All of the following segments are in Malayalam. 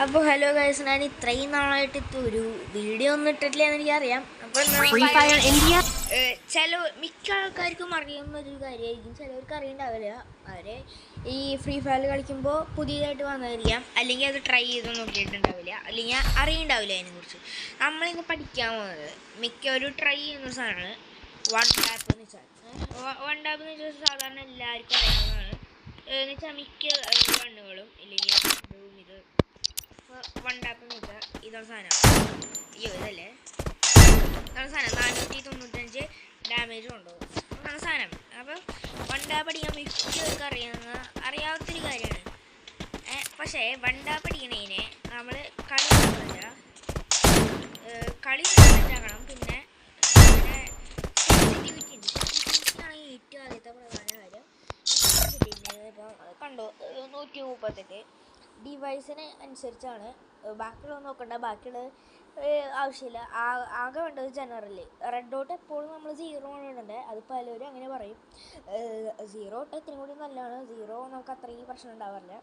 അപ്പോൾ ഹലോ ഗൈസ്, ഞാൻ ഇത്രയും നാളായിട്ട് ഒരു വീഡിയോ ഒന്നും ഇട്ടിട്ടില്ല എന്ന് എനിക്കറിയാം. അപ്പോൾ മിക്ക ആൾക്കാർക്കും അറിയുന്ന ഒരു കാര്യമായിരിക്കും, ചിലവർക്ക് അറിയണ്ടാവില്ല. അവരെ ഈ ഫ്രീ ഫയർ കളിക്കുമ്പോൾ പുതിയതായിട്ട് വന്നതായിരിക്കാം, അല്ലെങ്കിൽ അത് ട്രൈ ചെയ്ത് നോക്കിയിട്ടുണ്ടാവില്ല, അല്ലെങ്കിൽ അറിയണ്ടാവില്ല അതിനെക്കുറിച്ച്. നമ്മളിന്ന് പഠിക്കാൻ പോകുന്നത് മിക്ക ഒരു ട്രൈ ചെയ്യുന്ന സാധനമാണ് വൺ ടാപ്പ് എന്ന് വെച്ചാൽ. വൺ ടാപ്പ് എന്ന് വെച്ചാൽ സാധാരണ എല്ലാവർക്കും അറിയാവുന്നതാണ്. എന്ന് വെച്ചാൽ മിക്ക ഗണ്ണുകളും ഇല്ലെങ്കിൽ ഇത് വൺ ടാപ്പ് എന്ന് വെച്ചാൽ ഇതാണ് സാധനം. ഇതല്ലേ ഇതാണ് സാധനം. 495 ഡാമേജ് കൊണ്ടുപോകും അതാണ് സാധനം. അപ്പം വൺ ടാപ്പ് അടിക്കാൻ മിക്കവർക്ക് അറിയാത്തൊരു കാര്യമാണ്. പക്ഷേ വൺ ടാപ്പ് അടിക്കണതിനെ നമ്മൾ കളി സെറ്റാക്കണം. പിന്നെ സെൻസിറ്റിവിറ്റി ഉണ്ട്. സെൻസിറ്റിവിറ്റിയാണ് ഏറ്റവും ആദ്യത്തെ പ്രധാന കാര്യം. ഇപ്പോൾ കണ്ടോ 138 ഡിവൈസിന് അനുസരിച്ചാണ്. ബാക്കിയുള്ളത് നോക്കണ്ട, ബാക്കിയുള്ള ആവശ്യമില്ല. ആകെ വേണ്ടത് ജനറല്. റെഡ് ഡോട്ട് എപ്പോഴും നമ്മൾ 0 ആണ് ഇടേണ്ടത്. അത് പലരും അങ്ങനെ പറയും. 0 ഇട്ട് ഇത്രയും കൂടി നല്ലതാണ്. 0 നമുക്ക് അത്രയും പ്രശ്നം ഉണ്ടാവാറില്ല.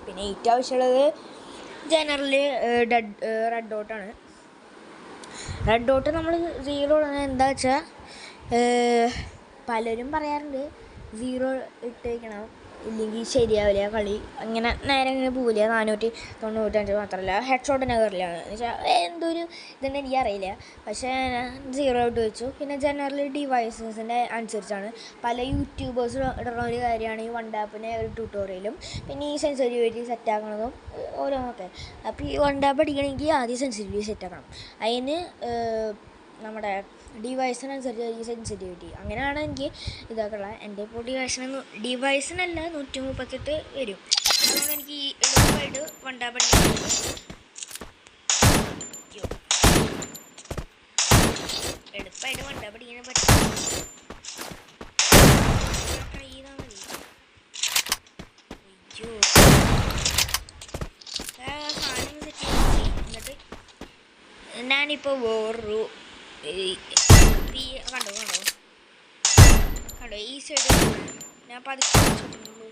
പിന്നെ ഏറ്റവും ആവശ്യമുള്ളത് ജനറല് റെഡ് ഡോട്ടാണ്. റെഡ് ഡോട്ട് നമ്മൾ 0 ഇടുന്നത് എന്താ വെച്ചാൽ, പലരും പറയാറുണ്ട് 0 ഇട്ട് വയ്ക്കണം, ഇല്ലെങ്കിൽ ശരിയാവില്ല കളി, അങ്ങനെ നേരെ ഇങ്ങനെ പോവില്ല. 495 മാത്രമല്ല ഹെഡ് ഷോട്ടിനെ കയറില്ല എന്ന് വെച്ചാൽ എന്തൊരു ഇതുണ്ട് എനിക്കറിയില്ല. പക്ഷേ ഞാൻ 0 ഇട്ട് വെച്ചു. പിന്നെ ജനറൽ ഡിവൈസസിൻ്റെ അനുസരിച്ചാണ്. പല യൂട്യൂബേഴ്സ് ഇടുന്ന ഒരു കാര്യമാണ് ഈ വൺ ടാപ്പിൻ്റെ ഒരു ട്യൂട്ടോറിയലും പിന്നെ ഈ സെൻസിറ്റിവിറ്റി സെറ്റാക്കണതും ഓരോന്നൊക്കെ. അപ്പോൾ ഈ വൺ ടാപ്പ് അടിക്കണമെങ്കിൽ ആദ്യം സെൻസിറ്റിവിറ്റി സെറ്റാക്കണം. അതിന് നമ്മുടെ ഡിവൈസിനനുസരിച്ച് ഈ സെൻസിറ്റിവിറ്റി അങ്ങനെയാണ് എനിക്ക് ഇതാക്കുള്ള. എൻ്റെ ഇപ്പോൾ ഡിവൈസിനല്ല 138 വരും. അതുകൊണ്ട് എനിക്ക് ഈ എളുപ്പമായിട്ട് വൺ ടാപ്പ് അടിക്കാൻ പറ്റും. ട്രൈ ചെയ്താൽ മതി. സാധനം സെറ്റ് ചെയ്ത് എന്നിട്ട് ഞാനിപ്പോൾ വേറൊരു കണ്ടോ ഈ സൈഡ് ഞാൻ പതുക്കെ വെച്ചിട്ടുള്ളൂ.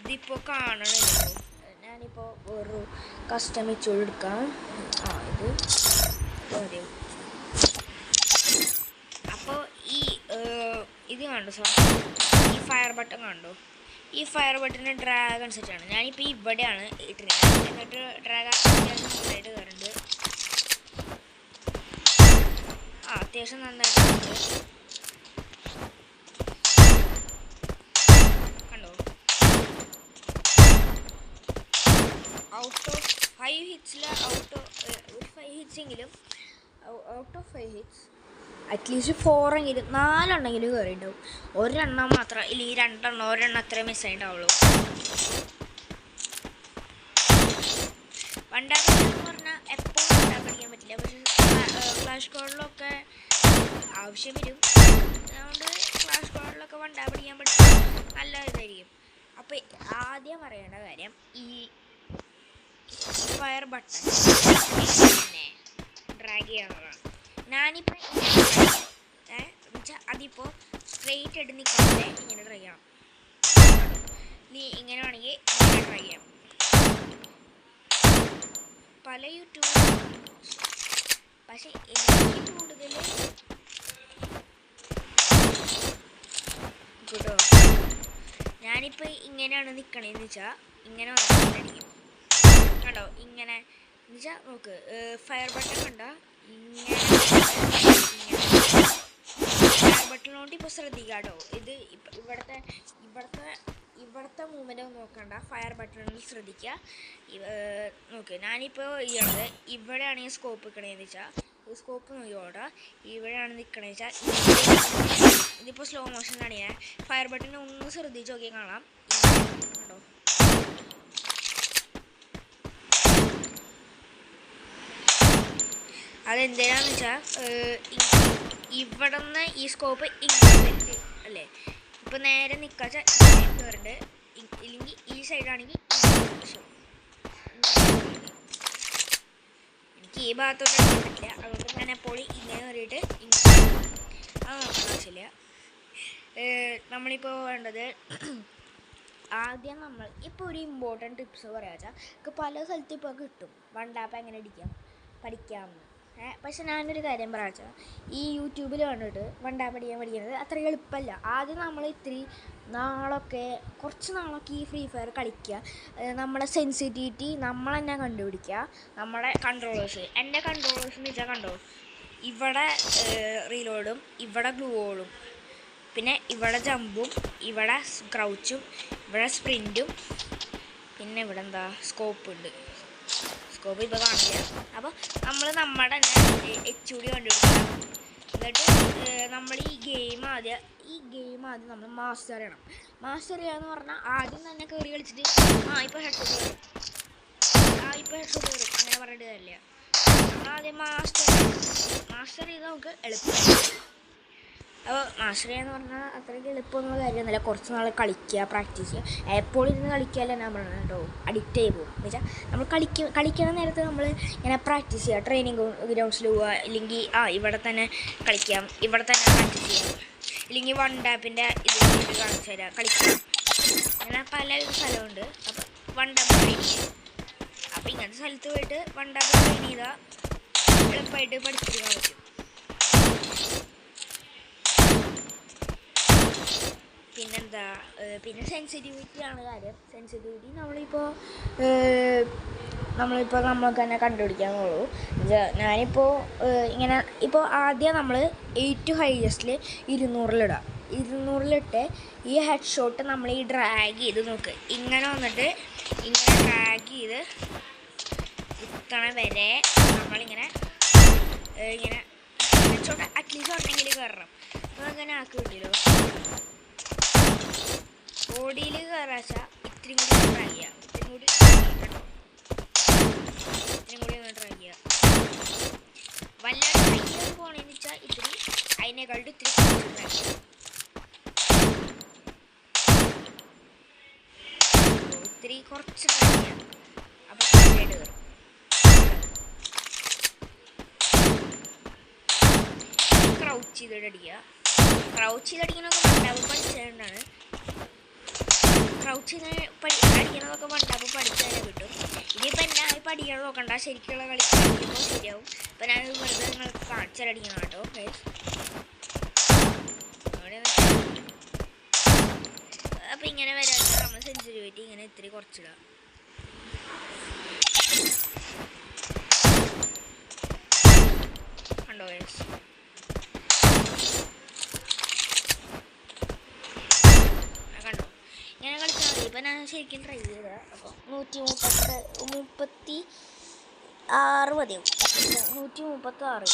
ഇതിപ്പോൾ കാണണമല്ലോ. ഞാനിപ്പോൾ വേറൊരു കസ്റ്റമൈസ് എടുക്കാം. ഇത് മതി. അപ്പോൾ ഇത് കണ്ടോ സാർ, ഈ ഫയർ ബട്ടൺ കണ്ടോ? ഈ ഫയർ ബട്ടൻ്റെ ഡ്രാഗ് അനുസരിച്ചാണ്. ഞാനിപ്പോൾ ഇവിടെയാണ് ഇട്ടിരുന്നത്. എന്നിട്ട് ഡ്രാഗ് നന്നായിട്ട് കയറുന്നുണ്ട്. അത്യാവശ്യം നന്നായിട്ട് കണ്ടോ. ഔട്ട് ഓഫ് 5 ഹിറ്റ്സിൽ ഒരു 5 ഹിറ്റ്സെങ്കിലും ഔട്ട് ഓഫ് 5 ഹിറ്റ്സ് അറ്റ്ലീസ്റ്റ് 4 എങ്കിലും 4 എണ്ണെങ്കിലും കയറിയിട്ടുണ്ടാവും. ഒരെണ്ണം മാത്രം ഇല്ലെങ്കിൽ 2 എണ്ണം, ഒരെണ്ണം അത്രയും മിസ്സായിട്ടുണ്ടാവുള്ളൂ. വൺ ടാപ്പ് എന്ന് പറഞ്ഞാൽ എപ്പോഴും വൺ ടാപ്പ് അടിക്കാൻ പറ്റില്ല. പക്ഷേ ക്ലാഷ് കോഡിലൊക്കെ ആവശ്യം വരും. അതുകൊണ്ട് ക്ലാഷ് കോഡിലൊക്കെ വൺ ടാപ്പ് അടിക്കാൻ പറ്റും, നല്ല ഇതായിരിക്കും. അപ്പോൾ ആദ്യം പറയേണ്ട കാര്യം ഈ ഫയർ ബട്ടൺ പിന്നെ ഡ്രാഗ് ചെയ്യാവുന്നതാണ്. ഞാനിപ്പോൾ വെച്ചാൽ അതിപ്പോൾ സ്ട്രെയിറ്റ് ആയിട്ട് നിൽക്കാതെ ഇങ്ങനെ ട്രൈ ചെയ്യണം. നീ ഇങ്ങനെ വേണമെങ്കിൽ ഇങ്ങനെ ട്രൈ ചെയ്യാം. പല യൂട്യൂബ് പക്ഷെ എനിക്ക് കൂടുതൽ കേട്ടോ. ഞാനിപ്പോൾ ഇങ്ങനെയാണ് നിൽക്കണേന്ന് വെച്ചാൽ ഇങ്ങനെ വന്നിട്ടടിക്കും കേട്ടോ. ഇങ്ങനെ എന്ന് വെച്ചാൽ നോക്ക്, ഫയർ ബട്ടൺ കണ്ട ഇങ്ങനെ ഫയർ ബട്ടണിനോട്ട് ഇപ്പോൾ ശ്രദ്ധിക്കുക കേട്ടോ. ഇത് ഇവിടുത്തെ മൂവ്മെൻ്റ് നോക്കണ്ട, ഫയർ ബട്ടണിൽ ശ്രദ്ധിക്കുക. നോക്ക്, ഞാനിപ്പോൾ ചെയ്യണത് ഇവിടെയാണ് ഈ സ്കോപ്പ് നിൽക്കണതെന്ന് വെച്ചാൽ ഈ സ്കോപ്പ് നോക്കിയോടാ. ഇവിടെയാണ് നിൽക്കണമെന്ന് വെച്ചാൽ ഇതിപ്പോൾ സ്ലോ മോഷനിലാണ്. ഞാൻ ഫയർ ബട്ടൺ ഒന്ന് ശ്രദ്ധിച്ച് നോക്കിയാൽ കാണാം. കേട്ടോ, അതെന്തിനാന്ന് വെച്ചാൽ ഇവിടെ നിന്ന് ഈ സ്കോപ്പ് ഇങ്ങനെ വരുന്നുണ്ട് അല്ലേ. ഇപ്പോൾ നേരെ നിൽക്കാച്ച കയറുന്നുണ്ട്, ഇല്ലെങ്കിൽ ഈ സൈഡാണെങ്കിൽ എനിക്ക് ഈ ഭാഗത്തോട്ട് എടുക്കാൻ പറ്റില്ല. അതുകൊണ്ട് ഞാൻ എപ്പോഴും ഇങ്ങനെ കയറിയിട്ട് അത് നോക്കാൻ ആവശ്യമില്ല. നമ്മളിപ്പോൾ വേണ്ടത് ആദ്യം നമ്മൾ ഇപ്പോൾ ഒരു ഇമ്പോർട്ടൻറ്റ് ടിപ്സ് പറയാ വെച്ചാൽ പല സ്ഥലത്തും ഇപ്പോൾ കിട്ടും വണ്ടാപ്പ് എങ്ങനെ അടിക്കാം പഠിക്കാമെന്ന്. പക്ഷെ ഞാനൊരു കാര്യം പറയാ വെച്ചാൽ ഈ യൂട്യൂബിൽ കണ്ടിട്ട് വണ്ടാപ്പ് അടിക്കാൻ പഠിക്കുന്നത് അത്ര എളുപ്പമല്ല. ആദ്യം നമ്മൾ ഇത്തിരി കുറച്ച് നാളൊക്കെ ഈ ഫ്രീ ഫയർ കളിക്കുക, നമ്മുടെ സെൻസിറ്റിവിറ്റി നമ്മൾ തന്നെ കണ്ടുപിടിക്കുക. നമ്മുടെ കൺട്രോളേഴ്സ്, എൻ്റെ കൺട്രോളേഴ്സ് എന്ന് വെച്ചാൽ കണ്ടോ, ഇവിടെ റീലോഡും ഇവിടെ ഗ്ലൂവോളും, പിന്നെ ഇവിടെ ജമ്പും, ഇവിടെ ക്രൗച്ചും, ഇവിടെ സ്പ്രിൻറ്റും, പിന്നെ ഇവിടെ എന്താ സ്കോപ്പ് ഉണ്ട്. സ്കോപ്പ് ഇപ്പോൾ കാണില്ല. അപ്പോൾ നമ്മൾ നമ്മുടെ തന്നെ HUD കണ്ടുപിടിക്കണം. എന്നിട്ട് നമ്മൾ ഈ ഗെയിം ആദ്യം നമ്മൾ മാസ്റ്റർ ചെയ്യണം. മാസ്റ്റർ ചെയ്യാന്ന് പറഞ്ഞാൽ ആദ്യം തന്നെ കയറി കളിച്ചിട്ട് ഇപ്പോൾ ഹെഡ്ഷോട്ട് കയറും, ഇപ്പോൾ ഹെഡ്ഷോട്ട് കയറും അങ്ങനെ പറഞ്ഞിട്ട് കാര്യമില്ല. നമ്മളാദ്യം മാസ്റ്റർ ചെയ്താൽ നമുക്ക് എളുപ്പമാണ്. അപ്പോൾ മാസ്റ്റർ ചെയ്യാന്ന് പറഞ്ഞാൽ അത്രയ്ക്ക് എളുപ്പമൊന്നുള്ള കാര്യമൊന്നുമില്ല. കുറച്ച് നാൾ കളിക്കുക, പ്രാക്ടീസ് ചെയ്യുക. എപ്പോഴും ഇരുന്ന് കളിക്കാല്ല ഞാൻ പറഞ്ഞത് കേട്ടോ, അഡിക്റ്റ് ആയി പോകും. എന്ന് വെച്ചാൽ നമ്മൾ കളിക്കുന്ന നേരത്ത് നമ്മൾ ഇങ്ങനെ പ്രാക്ടീസ് ചെയ്യുക, ട്രെയിനിങ് ഗ്രൗണ്ട്സിൽ പോവുക, ഇല്ലെങ്കിൽ ഇവിടെ തന്നെ കളിക്കാം, ഇവിടെ തന്നെ പ്രാക്ടീസ് ചെയ്യാം, ഇല്ലെങ്കിൽ വണ്ടാപ്പിൻ്റെ ഇത് കാണിച്ചു തരാം കളിക്കാം. അങ്ങനെ പല സ്ഥലമുണ്ട്. അപ്പോൾ വണ്ടാപ്പ് ട്രെയിൻ ചെയ്യും. അപ്പോൾ ഇങ്ങനത്തെ സ്ഥലത്ത് പോയിട്ട് വണ്ടാപ്പ് ട്രെയിൻ ചെയ്താൽ എളുപ്പമായിട്ട് പഠിച്ചെടുക്കാൻ പറ്റും. പിന്നെന്താ, പിന്നെ സെൻസിറ്റിവിറ്റിയാണ് കാര്യം. സെൻസിറ്റിവിറ്റി നമ്മളിപ്പോൾ നമ്മൾക്ക് തന്നെ കണ്ടുപിടിക്കാന്നുള്ളൂ. ഞാനിപ്പോൾ ഇങ്ങനെ ഇപ്പോൾ ആദ്യം നമ്മൾ 8 ഹൈയസ്റ്റിൽ 200-ലിടാം. 200-ലിട്ട് ഈ ഹെഡ് ഷോട്ട് നമ്മൾ ഈ ഡ്രാഗ് ചെയ്ത് നോക്ക്, ഇങ്ങനെ വന്നിട്ട് ഇങ്ങനെ ഡ്രാഗ് ചെയ്ത് ഇത്തണ വരെ നമ്മളിങ്ങനെ ഹെഡ് ഷോട്ട് അറ്റ്ലീസ്റ്റ് ഉണ്ടെങ്കിൽ കയറണം. അപ്പോൾ അങ്ങനെ ആക്കി കിട്ടിയല്ലോ. ബോഡിയിൽ കയറാച്ച ഇത്തിരി കൂടി ട്രൈ ചെയ്യാം, ഇത്തിരി കൂടി ഒന്ന് ട്രൈ ചെയ്യാം. വല്ലാണ്ട് ട്രൈ ചെയ്ത് പോകണമെന്ന് വെച്ചാൽ ഇത്തിരി അതിനേക്കാളും ഇത്തിരി ട്രൈ ചെയ്യാം. ഇത്തിരി കുറച്ച് ട്രൈ ചെയ്യാം. അപ്പോൾ സൈഡ് കയറും. ക്രൗച്ച് ചെയ്തിട്ട് അടിക്കുക. ക്രൗച്ച് ചെയ്തടിക്കണമൊക്കെ വണ്ടാപ്പ് പഠിച്ചതുകൊണ്ടാണ്. ക്രൗച്ച് അടിക്കണതൊക്കെ വണ്ടാപ്പ് പഠിച്ചു തന്നെ കിട്ടും. ഇനിയിപ്പോൾ ഞാൻ പഠിക്കണം നോക്കണ്ട, ശരിക്കുള്ള കളി കളിക്കുമ്പോൾ ശരിയാവും. ഇപ്പം ഞാനത് വെറുതെ നിങ്ങൾക്ക് കാണിച്ചടിക്കണം കേട്ടോ. അപ്പം ഇങ്ങനെ വരാൻ നമ്മൾ സെൻസിറ്റിവിറ്റി ഇങ്ങനെ ഇത്തിരി കുറച്ചിടാം. കണ്ടോ ഗൈസ്, ഇങ്ങനെ കളിച്ചാൽ മതി. ഇപ്പം ഞാൻ ശരിക്കും ട്രൈ ചെയ്തത്. അപ്പോൾ 136 മതിയാവും. 136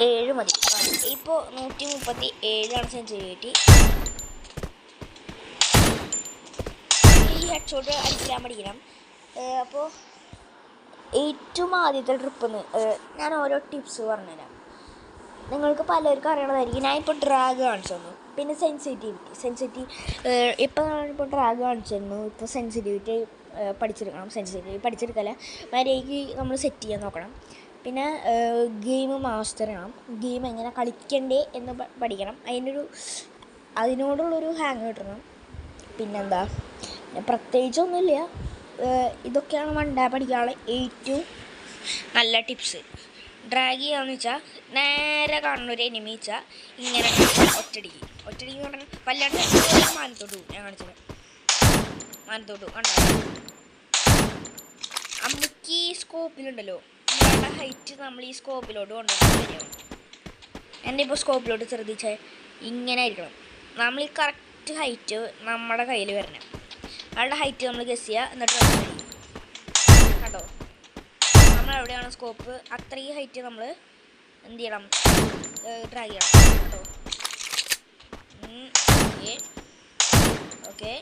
7 മതി. ഇപ്പോൾ 137 സെൻസിറ്റിവിറ്റി. ഈ ഹെഡ് ഷോട്ട് അടിക്കാൻ പഠിക്കണം. അപ്പോൾ ഏറ്റവും ആദ്യത്തെ ട്രിപ്പിൽ ഞാൻ ഓരോ ടിപ്സ് പറഞ്ഞുതരാം. നിങ്ങൾക്ക് പലർക്കും അറിയണതായിരിക്കും. ഞാൻ ഇപ്പോൾ ഡ്രാഗ് കാണിച്ചു തന്നു. പിന്നെ സെൻസിറ്റിവിറ്റി ഇപ്പോൾ ഞാനിപ്പോൾ ഡ്രാഗ് കാണിച്ചു തന്നു. ഇപ്പോൾ സെൻസിറ്റിവിറ്റി പഠിച്ചെടുക്കണം. സെൻസിറ്റിവിറ്റി പഠിച്ചെടുക്കല്ല, വരേക്ക് നമ്മൾ സെറ്റ് ചെയ്യാൻ നോക്കണം. പിന്നെ ഗെയിം മാസ്റ്റർ ചെയ്യണം. ഗെയിം എങ്ങനെ കളിക്കണ്ടേ എന്ന് പഠിക്കണം. അതിനോടുള്ളൊരു ഹാങ് കിട്ടണം. പിന്നെന്താ, പ്രത്യേകിച്ചൊന്നുമില്ല. ഇതൊക്കെയാണ് വണ്ടാപ്പ് പഠിക്കാനുള്ള ഏറ്റവും നല്ല ടിപ്സ്. ഡ്രാഗ് ചെയ്യാന്ന് വെച്ചാൽ നേരെ കാണുന്നൊരു എനിമി വെച്ചാൽ ഇങ്ങനെ ഒറ്റടിക്ക് എന്ന് പറഞ്ഞാൽ വല്ലാണ്ട് മാനത്തോട്ട് പോകും. ഞാൻ കാണിച്ചത് മാനത്തോട്ട് കണ്ടോ. അമ്മയ്ക്ക് ഈ സ്കോപ്പിലുണ്ടല്ലോ, ഇയാളുടെ ഹൈറ്റ് നമ്മൾ ഈ സ്കോപ്പിലോട്ട് കൊണ്ടുവരാൻ കാര്യമാണ്. എൻ്റെ ഇപ്പോൾ സ്കോപ്പിലോട്ട് ശ്രദ്ധിച്ചാൽ ഇങ്ങനെ ആയിരിക്കണം. നമ്മൾ ഈ കറക്റ്റ് ഹൈറ്റ് നമ്മുടെ കയ്യിൽ വരണം. അയാളുടെ ഹൈറ്റ് നമ്മൾ ഗസ് ചെയ്യുക, എന്നിട്ട് കണ്ടോ നമ്മളെവിടെയാണ് സ്കോപ്പ് അത്രയും ഹൈറ്റ് നമ്മൾ എന്ത് ചെയ്യണം, ഡ്രാഗ് ചെയ്യണം കേട്ടോ. ഓക്കെ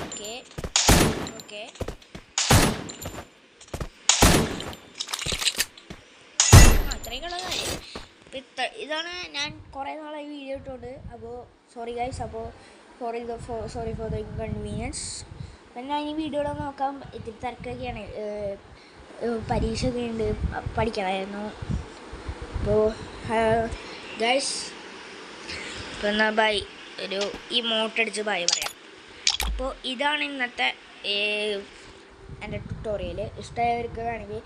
ഓക്കെ ഓക്കെ അത്രയൊക്കെയുള്ള കാര്യം. ഇതാണ് ഞാൻ കുറേ നാളായി വീഡിയോ ഇട്ടുകൊണ്ട്. അപ്പോൾ സോറി ഗൈസ്, അപ്പോൾ സോറി ഫോർ ദ ഇൻകൺവീനിയൻസ്. അപ്പം ഞാൻ ഈ വീഡിയോയിൽ നോക്കാം. ഇത്തിരി തിരക്കൊക്കെയാണ്, പരീക്ഷയൊക്കെ ഉണ്ട്, പഠിക്കണമായിരുന്നു. അപ്പോൾ ഗൈസ് അപ്പോൾ എന്നാൽ ബൈ, ഒരു ഇമോട്ടടിച്ച് ബൈ പറയാം. അപ്പോൾ ഇതാണ് ഇന്നത്തെ എൻ്റെ ട്യൂട്ടോറിയൽ. ഇഷ്ടമായവർക്ക് വേണമെങ്കിൽ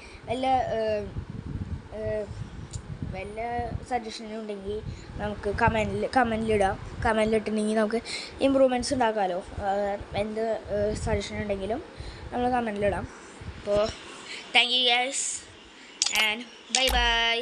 വല്ല സജഷനും ഉണ്ടെങ്കിൽ നമുക്ക് കമൻറ്റിലിടാം. കമൻറ്റിലിട്ടിട്ടുണ്ടെങ്കിൽ നമുക്ക് ഇമ്പ്രൂവ്മെൻറ്റ്സ് ഉണ്ടാക്കാമല്ലോ. എന്ത് സജഷൻ ഉണ്ടെങ്കിലും നമ്മൾ കമൻറ്റിലിടാം. അപ്പോൾ thank you guys and bye bye.